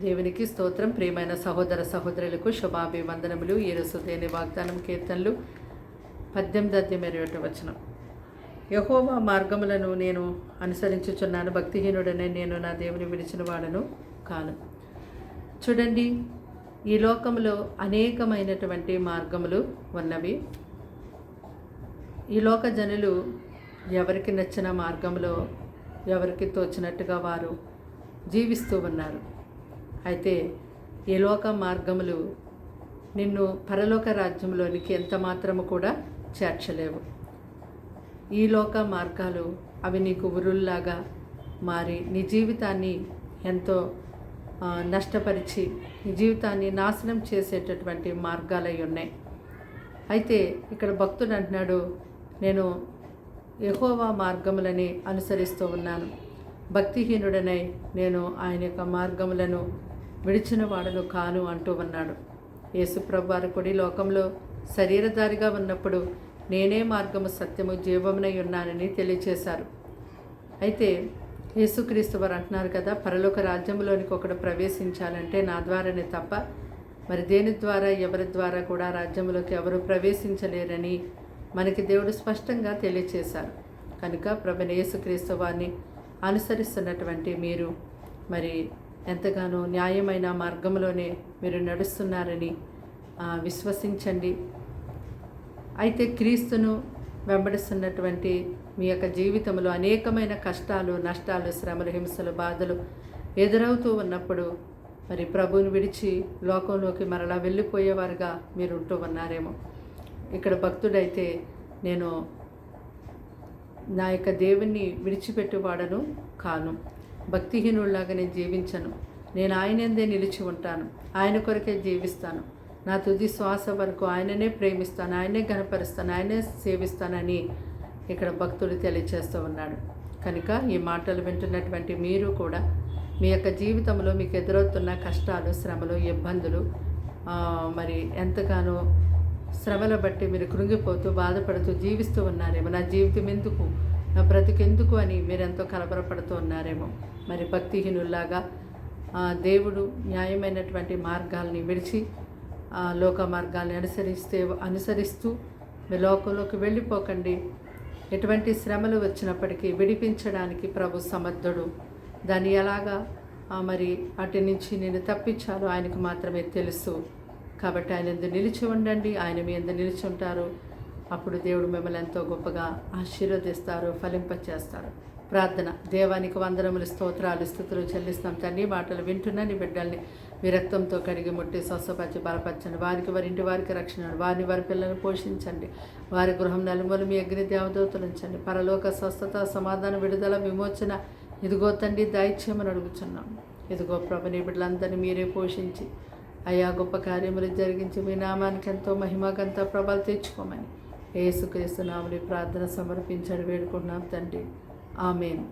దేవునికి స్తోత్రం. ప్రియమైన సహోదర సహోదరులకు శుభాభివందనములు. ఈరోజు దేని వాగ్దానం కీర్తనలు 18:21. యెహోవా మార్గములను నేను అనుసరించుచున్నాను, భక్తిహీనుడనే నేను నా దేవుని విడిచిన వాడను కాను. చూడండి, ఈ లోకంలో అనేకమైనటువంటి మార్గములు ఉన్నవి. ఈ లోక జనులు ఎవరికి నచ్చిన మార్గంలో ఎవరికి తోచినట్టుగా వారు జీవిస్తూ ఉన్నారు. అయితే ఈ లోక మార్గములు నిన్ను పరలోక రాజ్యంలోనికి ఎంత మాత్రము కూడా చేర్చలేవు. ఈ లోక మార్గాలు అవి నీకు ఉరుల్లాగా మారి నీ జీవితాన్ని ఎంతో నష్టపరిచి నీ జీవితాన్ని నాశనం చేసేటటువంటి మార్గాలై ఉన్నాయి. అయితే ఇక్కడ భక్తుడు అంటున్నాడు, నేను యెహోవా మార్గములని అనుసరిస్తూ ఉన్నాను, భక్తిహీనుడనై నేను ఆయన యొక్క మార్గములను విడిచిన వాడను కాను అంటూ ఉన్నాడు. యేసుప్రభు వారు కూడా లోకంలో శరీరధారిగా ఉన్నప్పుడు నేనే మార్గము సత్యము జీవమునై ఉన్నానని తెలియచేశారు. అయితే యేసుక్రీస్తు వారు అంటున్నారు కదా, పరలోక రాజ్యంలోనికి ఒకడు ప్రవేశించాలంటే నా ద్వారానే తప్ప మరి దేని ద్వారా ఎవరి ద్వారా కూడా రాజ్యంలోకి ఎవరు ప్రవేశించలేరని మనకి దేవుడు స్పష్టంగా తెలియచేశారు. కనుక ప్రభువైన యేసుక్రీస్తు వారిని అనుసరిస్తున్నటువంటి మీరు మరి ఎంతగానో న్యాయమైన మార్గంలోనే మీరు నడుస్తున్నారని విశ్వసించండి. అయితే క్రీస్తును వెంబడిస్తున్నటువంటి మీ యొక్క జీవితంలో అనేకమైన కష్టాలు, నష్టాలు, శ్రమలు, హింసలు, బాధలు ఎదురవుతూ ఉన్నప్పుడు మరి ప్రభువుని విడిచి లోకంలోకి మరలా వెళ్ళిపోయేవారుగా మీరు ఉంటూ ఉన్నారేమో. ఇక్కడ భక్తుడైతే నేను నా యొక్క దేవుణ్ణి విడిచిపెట్టువాడను కాను, భక్తిహీనుల్లాగా నేను జీవించను, నేను ఆయనందే నిలిచి ఉంటాను, ఆయన కొరకే జీవిస్తాను, నా తుది శ్వాస వరకు ఆయననే ప్రేమిస్తాను, ఆయనే ఘనపరుస్తాను, ఆయనే సేవిస్తానని ఇక్కడ భక్తుడు తెలియచేస్తూ ఉన్నాడు. కనుక ఈ మాటలు వింటున్నటువంటి మీరు కూడా మీ యొక్క జీవితంలో మీకు ఎదురవుతున్న కష్టాలు, శ్రమలు, ఇబ్బందులు మరి ఎంతగానో శ్రమల బట్టి మీరు కృంగిపోతూ బాధపడుతూ జీవిస్తూ ఉన్నారేమో. నా జీవితం ఎందుకు, నా బ్రతికెందుకు అని మీరెంతో కలవరపడుతూ ఉన్నారేమో. మరి భక్తిహీనుల్లాగా దేవుడు న్యాయమైనటువంటి మార్గాల్ని విడిచి లోక మార్గాల్ని అనుసరిస్తూ మీ లోకంలోకి వెళ్ళిపోకండి. ఎటువంటి శ్రమలు వచ్చినప్పటికీ విడిపించడానికి ప్రభు సమర్థుడు. దాన్ని ఎలాగా మరి వాటి నుంచి నేను తప్పించాలో ఆయనకు మాత్రమే తెలుసు. కాబట్టి ఆయన ఎందు నిలిచి ఉండండి, ఆయన మీ ఎందు నిలిచి ఉంటారు. అప్పుడు దేవుడు మిమ్మల్ని ఎంతో గొప్పగా ఆశీర్వదిస్తారు, ఫలింపచేస్తారు. ప్రార్థన. దేవానికి వందనములు, స్తోత్రాలు, స్తుతులు చెల్లిస్తాం తండ్రి. మాటలు వింటున్న నీ బిడ్డల్ని మీ రక్తంతో కడిగి ముట్టి స్వస్థపరిచి బలపరచండి. వారి ఇంటి వారికి రక్షణ, వారిని వారి పిల్లల్ని పోషించండి. వారి గృహం నలుమూల మీ అగ్ని దేవదూతలు ఉంచండి. పరలోక స్వస్థత, సమాధాన, విడుదల, విమోచన ఇదిగో తండ్రి దయచేయమని అడుగుచున్నాం. ఇదిగో ప్రభు నీ బిడ్డలందరినీ మీరే పోషించి అయా గొప్ప కార్యములు జరిగించి మీ నామానికి ఎంతో మహిమగంత ప్రభావం తెచ్చుకోమని యేసుక్రీస్తు నామములో ప్రార్థన సమర్పించడి వేడుకుంటున్నాం తండ్రి. ఆమేన్.